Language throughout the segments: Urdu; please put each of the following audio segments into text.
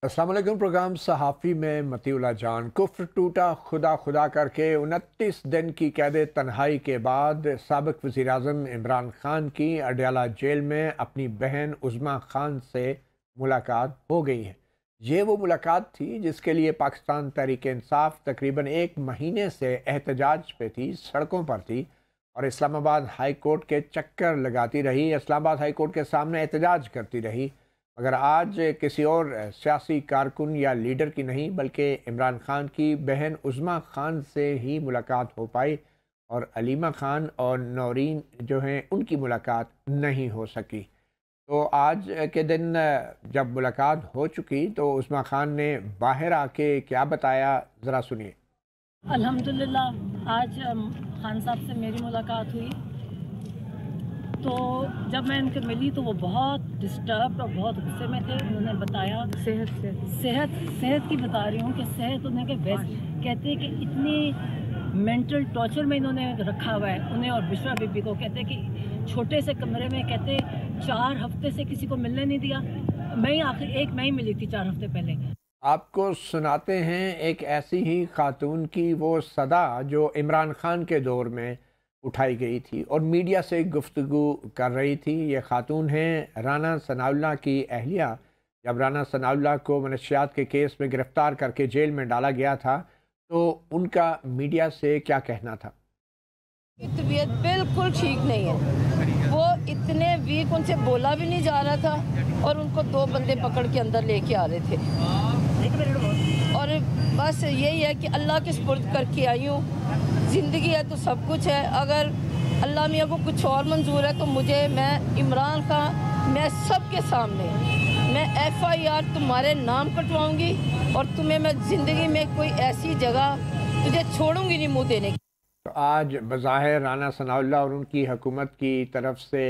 السلام علیکم۔ پروگرام صحافی میں مطیع اللہ جان۔ کفر ٹوٹا خدا خدا کر کے 29 دن کی قید تنہائی کے بعد سابق وزیر اعظم عمران خان کی اڈیالہ جیل میں اپنی بہن عظمیٰ خان سے ملاقات ہو گئی ہے۔ یہ وہ ملاقات تھی جس کے لیے پاکستان تحریک انصاف تقریباً 1 مہینے سے احتجاج پہ تھی، سڑکوں پر تھی اور اسلام آباد ہائی کورٹ کے چکر لگاتی رہی، اسلام آباد ہائی کورٹ کے سامنے احتجاج کرتی رہی، مگر آج کسی اور سیاسی کارکن یا لیڈر کی نہیں بلکہ عمران خان کی بہن عظمیٰ خان سے ہی ملاقات ہو پائی اور علیمہ خان اور نورین جو ہیں ان کی ملاقات نہیں ہو سکی۔ تو آج کے دن جب ملاقات ہو چکی تو عظمیٰ خان نے باہر آ کے کیا بتایا، ذرا سنیے۔ الحمدللہ آج خان صاحب سے میری ملاقات ہوئی، تو جب میں ان کے ملی تو وہ بہت ڈسٹربڈ اور بہت غصے میں تھے۔ انہوں نے بتایا صحت کی بتا رہی ہوں کہ صحت انہیں کہ کہتے کہ اتنی مینٹل ٹارچر میں انہوں نے رکھا ہوا ہے انہیں اور بشرا بی بی کو، کہتے کہ چھوٹے سے کمرے میں کہتے 4 ہفتے سے کسی کو ملنے نہیں دیا۔ میں ہی ملی تھی 4 ہفتے پہلے۔ آپ کو سناتے ہیں ایک ایسی ہی خاتون کی وہ صدا جو عمران خان کے دور میں اٹھائی گئی تھی اور میڈیا سے گفتگو کر رہی تھی۔ یہ خاتون ہیں رانا ثناءاللہ کی اہلیہ۔ جب رانا ثناءاللہ کو منشیات کے کیس میں گرفتار کر کے جیل میں ڈالا گیا تھا تو ان کا میڈیا سے کیا کہنا تھا؟ طبیعت بالکل ٹھیک نہیں ہے، وہ اتنے ویک، ان سے بولا بھی نہیں جا رہا تھا اور ان کو 2 بندے پکڑ کے اندر لے کے آ رہے تھے، اور بس یہی ہے کہ اللہ کے سپرد کر کے آئی ہوں۔ زندگی ہے تو سب کچھ ہے، اگر اللہ میاں کو کچھ اور منظور ہے تو میں عمران خان، میں سب کے سامنے میں FIR تمہارے نام کٹواؤں گی اور تمہیں میں زندگی میں کوئی ایسی جگہ تجھے چھوڑوں گی نہیں منہ دینے کی۔ تو آج بظاہر رانا ثناءاللہ اور ان کی حکومت کی طرف سے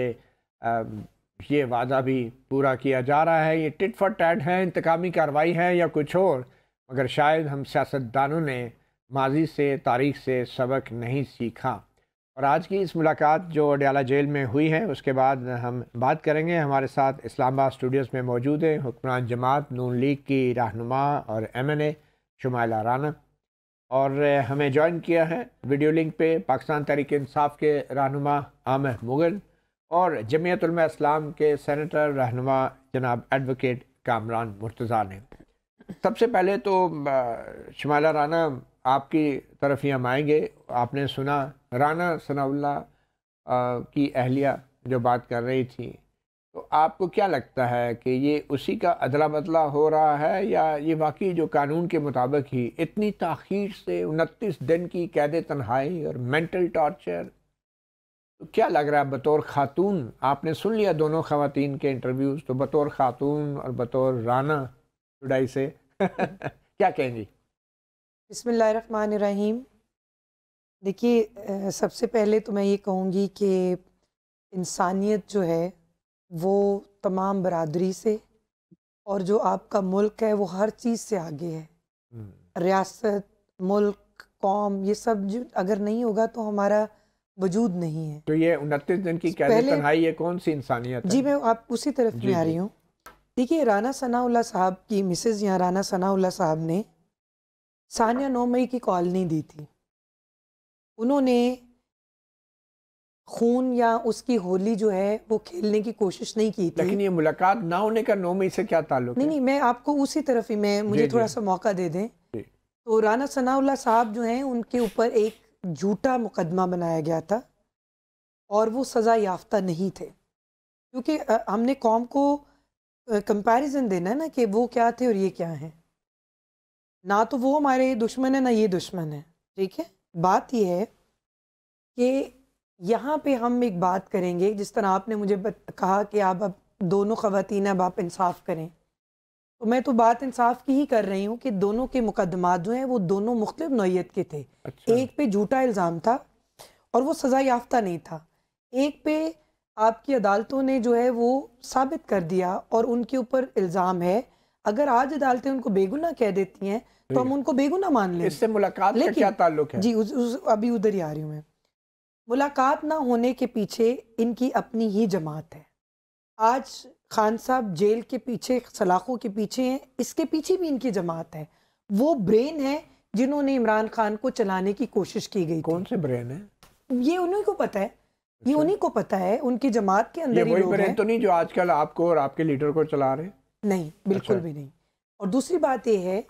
یہ وعدہ بھی پورا کیا جا رہا ہے۔ یہ ٹٹ فار ٹیٹ ہے، انتقامی کارروائی ہے یا کچھ اور، مگر شاید ہم سیاستدانوں نے ماضی سے، تاریخ سے سبق نہیں سیکھا۔ اور آج کی اس ملاقات جو اڈیالہ جیل میں ہوئی ہے اس کے بعد ہم بات کریں گے۔ ہمارے ساتھ اسلام آباد اسٹوڈیوز میں موجود ہیں حکمران جماعت نون لیگ کی رہنما اور MNA شمائلہ رانا، اور ہمیں جوائن کیا ہے ویڈیو لنک پہ پاکستان تحریک انصاف کے رہنما عامر مغل اور جمعیت علماء اسلام کے سینیٹر رہنما جناب ایڈوکیٹ کامران مرتضیٰ نے۔ سب سے پہلے تو شمائلہ رانا آپ کی طرف ہی ہم آئیں گے۔ آپ نے سنا رانا ثناءاللہ کی اہلیہ جو بات کر رہی تھی، تو آپ کو کیا لگتا ہے کہ یہ اسی کا ادلا بدلا ہو رہا ہے یا یہ واقعی جو قانون کے مطابق ہی اتنی تاخیر سے 29 دن کی قید تنہائی اور مینٹل ٹارچر، تو کیا لگ رہا ہے بطور خاتون؟ آپ نے سن لیا دونوں خواتین کے انٹرویوز، تو بطور خاتون اور بطور رانا جڑائی سے کیا کہیں گی؟ بسم اللہ الرحمن الرحیم۔ دیکھیے، سب سے پہلے تو میں یہ کہوں گی کہ انسانیت جو ہے وہ تمام برادری سے، اور جو آپ کا ملک ہے وہ ہر چیز سے آگے ہے۔ ریاست، ملک، قوم، یہ سب جو اگر نہیں ہوگا تو ہمارا وجود نہیں ہے۔ تو یہ 29 دن کی قید تنہائی یہ کون سی انسانیت ہے؟ جی میں آپ اسی طرف میں آ رہی ہوں۔ دیکھیے، رانا ثناءاللہ صاحب کی مسز یا رانا ثناءاللہ صاحب نے ثانیہ 9 مئی کی کال نہیں دی تھی۔ انہوں نے خون یا اس کی ہولی جو ہے وہ کھیلنے کی کوشش نہیں کی تھی۔ لیکن یہ ملاقات نہ ہونے کا 9 مئی سے کیا تعلق ہے؟ نہیں، میں آپ کو اسی طرف ہی مجھے تھوڑا سا موقع دے دیں۔ تو رانا ثناءاللہ صاحب جو ہیں ان کے اوپر ایک جھوٹا مقدمہ بنایا گیا تھا اور وہ سزا یافتہ نہیں تھے، کیونکہ ہم نے قوم کو کمپیریزن دینا ہے نا کہ وہ کیا تھے اور یہ کیا ہیں۔ نہ تو وہ ہمارے دشمن ہیں نہ یہ دشمن ہے، ٹھیک ہے۔ بات یہ ہے کہ یہاں پہ ہم ایک بات کریں گے، جس طرح آپ نے مجھے کہا کہ آپ اب دونوں خواتین اب آپ انصاف کریں، تو میں تو بات انصاف کی ہی کر رہی ہوں کہ دونوں کے مقدمات جو ہیں وہ دونوں مختلف نوعیت کے تھے۔ ایک پہ جھوٹا الزام تھا اور وہ سزا یافتہ نہیں تھا، ایک پہ آپ کی عدالتوں نے جو ہے وہ ثابت کر دیا اور ان کے اوپر الزام ہے۔ اگر آج عدالتیں ان کو بے گناہ کہہ دیتی ہیں تو ہم ان کو بے گناہ مان لیں۔ اس سے ملاقات کا کیا تعلق ہے؟ جی ابھی ادھر ہی آ رہی ہوں میں۔ ملاقات نہ ہونے کے پیچھے ان کی اپنی ہی جماعت ہے۔ آج خان صاحب جیل کے پیچھے سلاخوں کے پیچھے ہیں، اس کے پیچھے بھی ان کی جماعت ہے، وہ برین ہے جنہوں نے عمران خان کو چلانے کی کوشش کی گئی. کون سے برین ہیں؟ یہ انہیں کو پتہ ہے، یہ انہیں کو پتہ ہے، ان کی جماعت کے اندر ہی وہی لوگ برین ہیں. تو نہیں جو آج کل آپ کو اور آپ کے لیڈر کو چلا رہے ہیں؟ نہیں، بالکل بھی نہیں. اور دوسری بات یہ ہے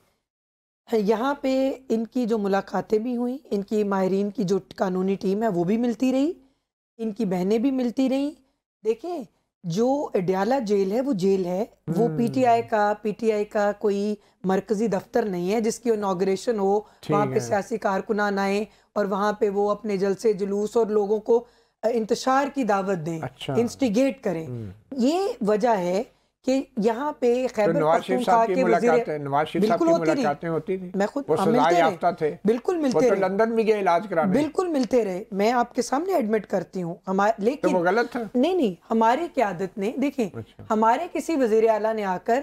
یہاں پہ ان کی جو ملاقاتیں بھی ہوئیں، ان کی ماہرین کی جو قانونی ٹیم ہے وہ بھی ملتی رہی، ان کی بہنیں بھی ملتی رہیں. دیکھیں جو اڈیالہ جیل ہے وہ جیل ہے، وہ پی ٹی آئی کا کوئی مرکزی دفتر نہیں ہے جس کی انوگریشن ہو، وہاں پہ سیاسی کارکنان آئیں اور وہاں پہ وہ اپنے جلسے جلوس اور لوگوں کو انتشار کی دعوت دیں، انسٹیگیٹ کریں. یہ وجہ ہے کہ یہاں پہ خیبر پختونخوا کے وزیر نواز شریف صاحب کی ملاقاتیں ہوتی تھیں، میں خود وہ سزا یافتہ تھے، بالکل وہ ملتے تو رہے، لندن بھی گئے علاج کرانے، بالکل ملتے رہے. میں آپ کے سامنے ایڈمٹ کرتی ہوں، لیکن تو وہ غلط تھا؟ نہیں، ہماری قیادت نے دیکھیں ہمارے کسی وزیر اعلیٰ نے آ کر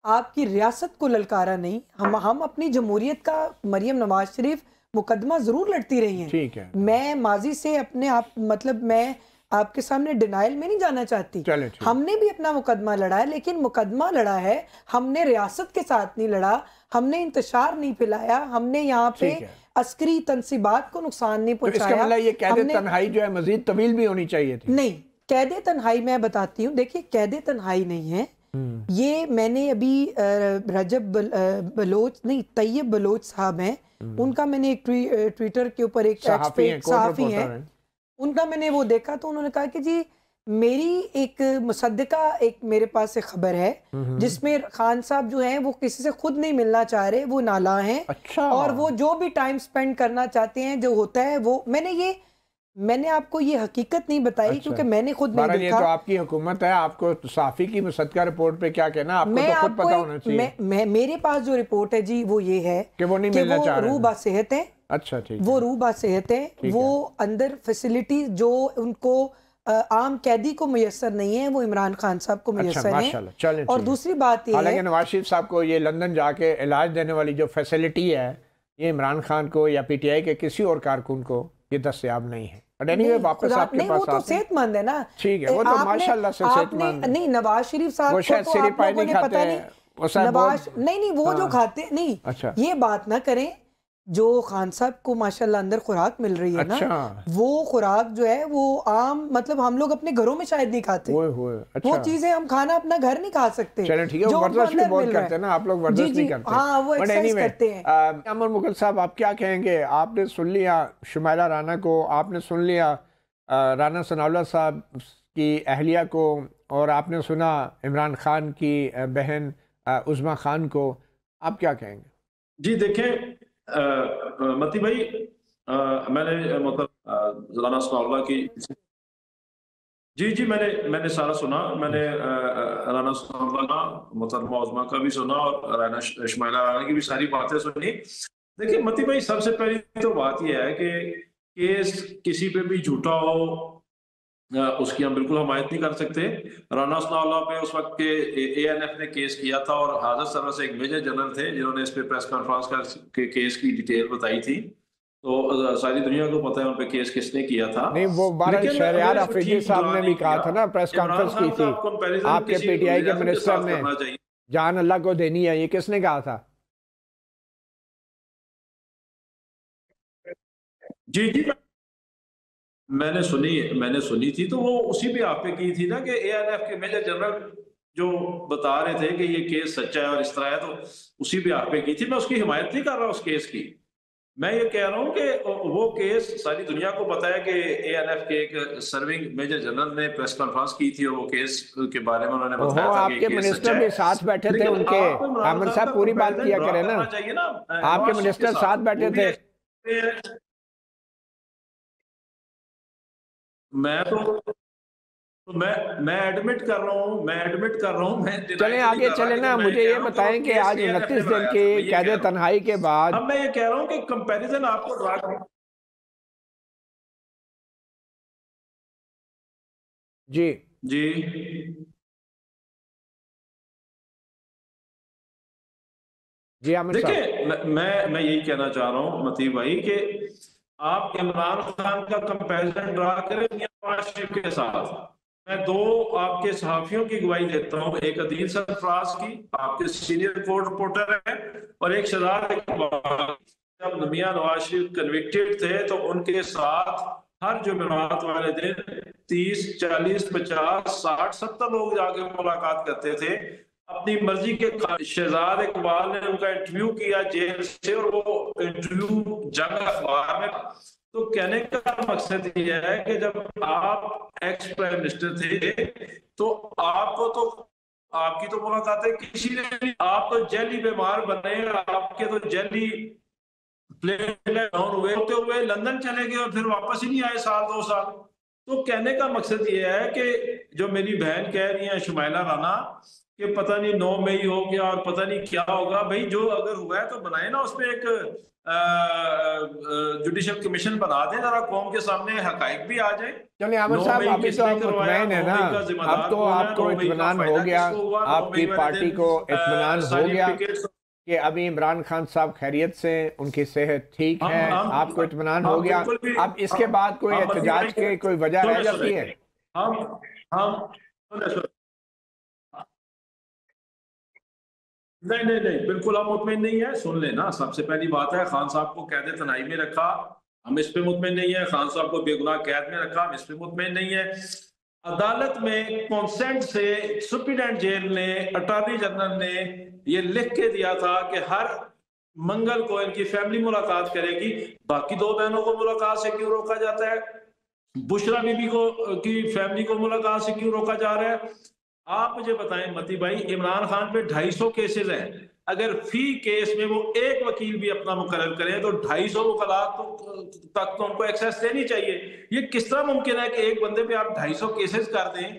آپ کی ریاست کو للکارا نہیں. ہم اپنی جمہوریت کا مریم نواز شریف مقدمہ ضرور لڑتی رہی ہیں. ٹھیک ہے، میں ماضی سے اپنے آپ مطلب میں آپ کے سامنے ڈینائل میں نہیں جانا چاہتی. ہم نے بھی اپنا مقدمہ لڑا ہے، لیکن مقدمہ لڑا ہے ہم نے ریاست کے ساتھ نہیں لڑا، ہم نے انتشار نہیں پھیلایا، ہم نے یہاں پہ عسکری تنصیبات کو نقصان نہیں پہنچایا. اس کا مطلب یہ قید تنہائی جو ہے مزید طویل بھی ہونی چاہیے تھی. نہیں، قید تنہائی میں بتاتی ہوں، دیکھیں قید تنہائی نہیں ہے یہ. میں نے ابھی رجب بلوچ نہیں طیب بلوچ صاحب ہیں، ان کا میں نے ایک ٹویٹر کے اوپر ایک صحافی ہیں، ان کا میں نے وہ دیکھا تو انہوں نے کہا کہ جی میری ایک مصدقہ ایک میرے پاس سے خبر ہے جس میں خان صاحب جو ہیں وہ کسی سے خود نہیں ملنا چاہ رہے، وہ نالاں ہیں، اور وہ جو بھی ٹائم سپینڈ کرنا چاہتے ہیں جو ہوتا ہے وہ میں نے آپ کو یہ حقیقت نہیں بتائی کیونکہ میں نے خود نہیں دیکھا. یہ تو آپ کی حکومت ہے، آپ کو صحافی کی مصدقہ رپورٹ پہ کیا کہنا، آپ کو تو خود پتہ ہونا چاہیے. میرے پاس جو رپورٹ ہے جی وہ یہ ہے کہ وہ نہیں ملنا چاہ رہے، روح باصحت ہیں. اچھا ٹھیک، وہ روح باصحت ہیں، وہ اندر فیسلٹی جو ان کو عام قیدی کو میسر نہیں ہے وہ عمران خان صاحب کو میسر ہیں. اور دوسری بات یہ ہے حالانکہ نواز شریف صاحب کو یہ لندن جا کے علاج دینے والی جو فیسلٹی ہے یہ عمران خان کو یا پی ٹی آئی کے کسی اور کارکن کو یہ دستیاب نہیں ہے. واپس آپ کے پاس وہ تو صحت مند ہے نا. ٹھیک ہے، وہ تو ماشاءاللہ سے صحت مند ہے. نہیں نواز شریف صاحب وہ شاید سری پائی نہیں کھاتے ہیں، نہیں وہ جو کھاتے نہیں، یہ بات نہ کریں. جو خان صاحب کو ماشاءاللہ اندر خوراک مل رہی ہے نا، وہ خوراک جو ہے وہ عام مطلب ہم لوگ اپنے گھروں میں شاید نہیں کھاتے، وہ چیزیں ہم کھانا اپنا گھر نہیں کھا سکتے. چلیں ٹھیک ہے، ورزش بھی بہت کرتے ہیں نا آپ لوگ، ورزش نہیں کرتے. ہاں وہ ایکسرسائز کرتے ہیں. عمر مغل صاحب آپ کیا کہیں گے؟ آپ نے سن لیا شمائلہ رانا کو، آپ نے سن لیا رانا ثناءاللہ صاحب کی اہلیہ کو، اور آپ نے سنا عمران خان کی بہن عظمیٰ خان کو، آپ کیا کہیں گے؟ جی دیکھیں متی بھائی، میں نے مطلب رانا ثناءاللہ کی جی میں نے سارا سنا. میں نے رانا ثناءاللہ کا محترمہ عظمیٰ کا بھی سنا اور رانا شمائلہ رانا کی بھی ساری باتیں سنی. دیکھیں متی بھائی، سب سے پہلی تو بات یہ ہے کہ کیس کسی پہ بھی جھوٹا ہو اس کی ہم بالکل حمایت نہیں کر سکتے. رانا ثناءاللہ پہ اس وقت کے اے این ایف نے کیس کیا تھا اور حاضر سرور سے ایک میجر جنرل تھے جنہوں نے اس پہ پریس کانفرنس کر کے کیس کی ڈیٹیل بتائی تھی. تو ساری دنیا کو پتہ ہے ان پہ کیس کس نے کیا تھا. نہیں وہ بہرحال شہریار افریدی صاحب نے بھی کہا تھا نا، پریس کانفرنس کی تھی آپ کے پی ٹی آئی کے منسٹر نے، جان اللہ کو دینی ہے، یہ کس نے کہا تھا؟ جی میں نے سنی تھی، تو وہ اسی پہ آپ پہ کی تھی نا کہ اے این ایف کے میجر جنرل جو بتا رہے تھے کہ یہ کیس سچا ہے اور اس طرح ہے، تو اسی پہ آپ پہ کی تھی. میں اس کی حمایت نہیں کر رہا اس کیس کی. میں یہ کہہ رہا ہوں کہ وہ کیس ساری دنیا کو پتا ہے کہ اے این ایف کے ایک سرونگ میجر جنرل نے پریس کانفرنس کی تھی اور وہ کیس کے بارے میں انہوں نے بتایا تھا. آپ کے منسٹر بھی ساتھ بیٹھے تھے ان کے، عامر صاحب پوری بات کیا کریں نا، آپ کے منسٹر ساتھ بیٹھے تھے. میں ایڈمٹ کر رہا ہوں چلیں آگے چلیں نا. مجھے یہ بتائیں کہ آج 29 دن کی قید تنہائی کے بعد، اب میں یہ کہہ رہا ہوں کہ کمپیریزن آپ کو جی عامر صاحب، دیکھیں میں یہی کہنا چاہ رہا ہوں متی بھائی کہ آپ عمران خان کا کمپیریزن ڈرا کریں نواز شریف کے ساتھ. میں دو آپ کے صحافیوں کی گواہی دیتا ہوں، ایک عدیل سرفراز کی، آپ کے سینئر کورٹ رپورٹر ہیں، اور ایک شہزاد اقبال۔ جب میاں نواز شریف کنوکٹڈ تھے تو ان کے ساتھ ہر جمعرات والے دن 30 40 50 60 70 لوگ جا کے ملاقات کرتے تھے اپنی مرضی کے۔ شہزاد اقبال نے ان کا انٹرویو کیا جیل سے، اور وہ انٹرویو جنگ اخبار میں۔ تو کہنے کا مقصد یہ ہے کہ جب آپ ایکس پرائم منسٹر تھے تو آپ کو تو آپ کی تو ملاقاتیں کسی نے نہیں، آپ تو جیلی بیمار بنے، آپ کے تو جیلی پلین ڈاؤن ہوئے لندن چلے گئے اور پھر واپس ہی نہیں آئے 1 2 سال۔ تو کہنے کا مقصد یہ ہے کہ جو میری بہن کہہ رہی ہیں شمائلہ رانا کہ پتہ نہیں 9 مئی ہو گیا اور پتہ نہیں کیا ہوگا، بھئی جو اگر ہوا ہے تو بنائے نا، اس پہ ایک جوڈیشل کمیشن بنا دیں، ذرا قوم کے سامنے حقائق بھی آ جائیں۔ چلیں عامر 9 صاحب، مئی ابھی کس تو نے آپ کروایا، مطمئن ہیں 9 نا، مئی کا ذمہ اب دار تو کون ہے، آپ کو 9 مئی کا اطمینان فائدہ ہو گیا، کس کو ہوا، 9 آپ کی مئی والے پارٹی دن کو اطمینان ہو ساری گیا پکیٹس۔ کہ ابھی عمران خان صاحب خیریت سے، ان کی صحت ٹھیک ہے، آپ کو اطمینان ہو گیا؟ بالکل بھی اب اس کے بعد کوئی احتجاج کی کوئی وجہ رہ جاتی ہے؟ ہم نہیں بالکل ہم مطمئن نہیں ہیں۔ سن لینا، سب سے پہلی بات ہے خان صاحب کو قید تنہائی میں رکھا، ہم اس پہ مطمئن نہیں ہیں۔ خان صاحب کو بے گناہ قید میں رکھا، ہم اس پہ مطمئن نہیں ہیں۔ عدالت میں کانسینٹ سے سپرنٹینڈنٹ جیل نے، اٹارنی جنرل نے یہ لکھ کے دیا تھا کہ ہر منگل کو ان کی فیملی ملاقات کرے گی۔ باقی 2 بہنوں کو ملاقات سے کیوں روکا جاتا ہے؟ بشرا بی بی کو کی فیملی کو ملاقات سے کیوں روکا جا رہا ہے؟ آپ مجھے بتائیں متی بھائی، عمران خان پہ 250 کیسز ہیں، اگر فی کیس میں وہ ایک وکیل بھی اپنا مقرر کریں تو 250 وکلاء تک تو ان کو ایکسیس دینی چاہیے۔ یہ کس طرح ممکن ہے کہ ایک بندے پہ آپ 250 کیسز کر دیں،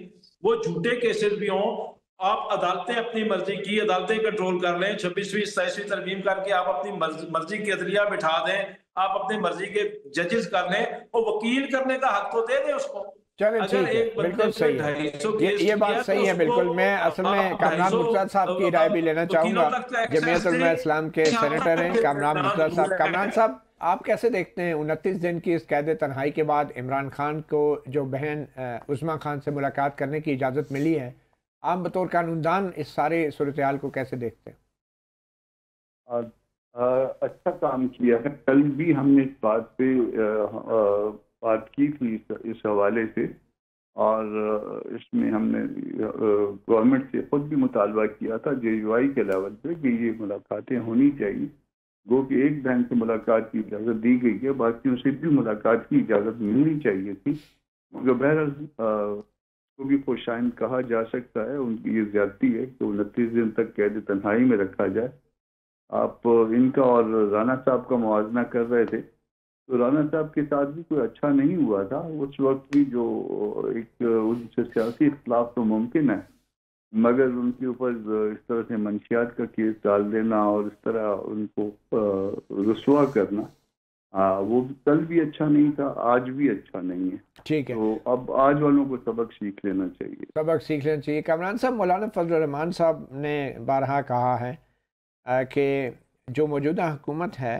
وہ جھوٹے کیسز بھی ہوں؟ آپ عدالتیں اپنی مرضی کی عدالتیں کنٹرول کر لیں، 26ویں 27ویں ترمیم کر کے آپ اپنی مرضی کے عدلیہ بٹھا دیں، آپ اپنی مرضی کے ججز کر لیں، اور وکیل کرنے کا حق تو دے دیں اس کو۔ چلیں اگر ٹھیک ہے، ایک بندے بالکل پہ صحیح ہے، 250 کیس یہ بات کیا تو صحیح ہے اس بالکل۔ کو میں اصل میں آپ کامران 250 مرتضیٰ صاحب کی رائے بھی لینا چاہوں وکیلوں گا، تک تو جمعیت ایکسیس علماء اسلام کے دیں۔ سینیٹر ہیں کامران مرتضیٰ صاحب۔ کامران صاحب، آپ کیسے دیکھتے ہیں 29 دن کی اس قید تنہائی کے بعد عمران خان کو جو بہن عظمیٰ خان سے ملاقات کرنے کی اجازت ملی ہے، آپ بطور قانون دان اس سارے صورتحال کو کیسے دیکھتے ہیں؟ اچھا کام کیا ہے۔ کل بھی ہم نے اس بات پہ بات کی تھی اس حوالے سے، اور اس میں ہم نے گورنمنٹ سے خود بھی مطالبہ کیا تھا JUI کے لیول پہ کہ یہ ملاقاتیں ہونی چاہیے۔ گو کہ ایک بہن سے ملاقات کی اجازت دی گئی ہے، باقیوں سے بھی ملاقات کی اجازت ملنی چاہیے تھی، مگر بہرحال کو بھی خوشائند کہا جا سکتا ہے۔ ان کی یہ زیادتی ہے کہ 29 دن تک قید تنہائی میں رکھا جائے۔ آپ ان کا اور رانا صاحب کا موازنہ کر رہے تھے، تو رانا صاحب کے ساتھ بھی کوئی اچھا نہیں ہوا تھا اس وقت بھی، جو ایک ان سے سیاسی اختلاف تو ممکن ہے، مگر ان کے اوپر اس طرح سے منشیات کا کیس ڈال دینا اور اس طرح ان کو رسوا کرنا، وہ کل بھی اچھا نہیں تھا، آج بھی اچھا نہیں ہے۔ ٹھیک ہے، تو اب آج والوں کو سبق سیکھ لینا چاہیے، سبق سیکھ لینا چاہیے۔ کامران صاحب، مولانا فضل الرحمان صاحب نے بارہا کہا ہے کہ جو موجودہ حکومت ہے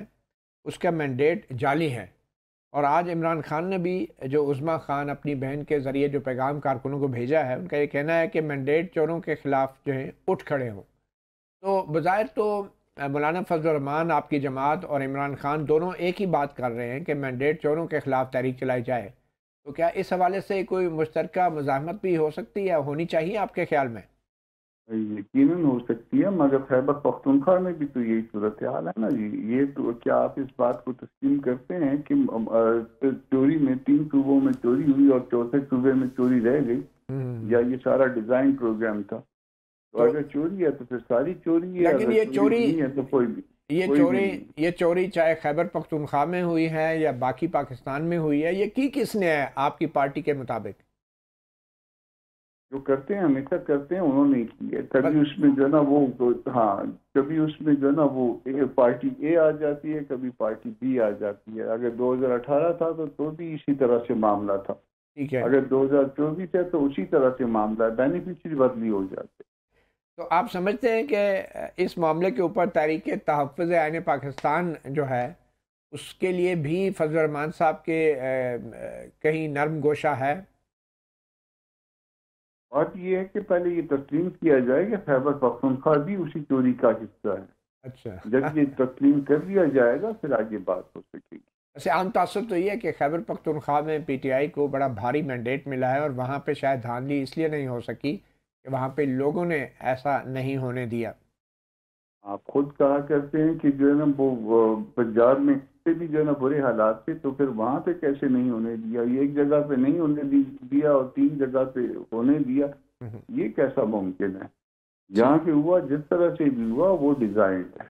اس کا مینڈیٹ جعلی ہے، اور آج عمران خان نے بھی جو عظمیٰ خان اپنی بہن کے ذریعے جو پیغام کارکنوں کو بھیجا ہے، ان کا یہ کہنا ہے کہ مینڈیٹ چوروں کے خلاف جو ہیں اٹھ کھڑے ہوں۔ تو بظاہر تو مولانا فضل الرحمان، آپ کی جماعت اور عمران خان دونوں ایک ہی بات کر رہے ہیں کہ مینڈیٹ چوروں کے خلاف تحریک چلائی جائے، تو کیا اس حوالے سے کوئی مشترکہ مزاحمت بھی ہو سکتی ہے، ہونی چاہیے آپ کے خیال میں؟ یقیناً ہو سکتی ہے، مگر خیبر پختونخوا میں بھی تو یہی صورتحال ہے نا جی۔ یہ تو کیا آپ اس بات کو تسلیم کرتے ہیں کہ چوری میں 3 صوبوں میں چوری ہوئی اور 4تھے صوبے میں چوری رہ گئی، یا یہ سارا ڈیزائن پروگرام تھا؟ تو اگر چوری ہے تو پھر ساری چوری ہے، لیکن یہ چوری نہیں ہے تو کوئی بھی یہ چوری چاہے خیبر پختونخوا میں ہوئی ہے یا باقی پاکستان میں ہوئی ہے، یہ کی کس نے ہے آپ کی پارٹی کے مطابق؟ جو کرتے ہیں ہمیشہ کرتے ہیں، انہوں نے کی ہے۔ کبھی اس میں جو ہے نا وہ، ہاں کبھی اس میں جو ہے نا وہ پارٹی اے آ جاتی ہے، کبھی پارٹی بی آ جاتی ہے۔ اگر 2018 تھا تو بھی اسی طرح سے معاملہ تھا، ٹھیک ہے، اگر 2024 ہے تو اسی طرح سے معاملہ ہے، بینیفیشری بدلی ہو جاتے۔ تو آپ سمجھتے ہیں کہ اس معاملے کے اوپر تحریک تحفظ عین پاکستان جو ہے اس کے لیے بھی فضل الرحمان صاحب کے کہیں نرم گوشہ ہے؟ بات یہ ہے کہ پہلے یہ تسلیم کیا جائے کہ خیبر پختونخوا بھی اسی چوری کا حصہ ہے. اچھا جب یہ تسلیم کر دیا جائے گا پھر آگے بات ہو سکے گی. ویسے عام تاثر تو یہ ہے کہ خیبر پختونخوا میں پی ٹی آئی کو بڑا بھاری مینڈیٹ ملا ہے اور وہاں پہ شاید دھاندلی اس لیے نہیں ہو سکی کہ وہاں پہ لوگوں نے ایسا نہیں ہونے دیا. آپ خود کہا کرتے ہیں کہ جو ہے نا وہ پنجاب میں سے بھی جو ہے نا برے حالات تھے تو پھر وہاں پہ کیسے نہیں ہونے دیا. یہ ایک جگہ پہ نہیں ہونے دیا اور 3 جگہ پہ ہونے دیا. یہ کیسا ممکن ہے؟ جہاں پہ ہوا جس طرح سے بھی ہوا وہ ڈیزائن ہے.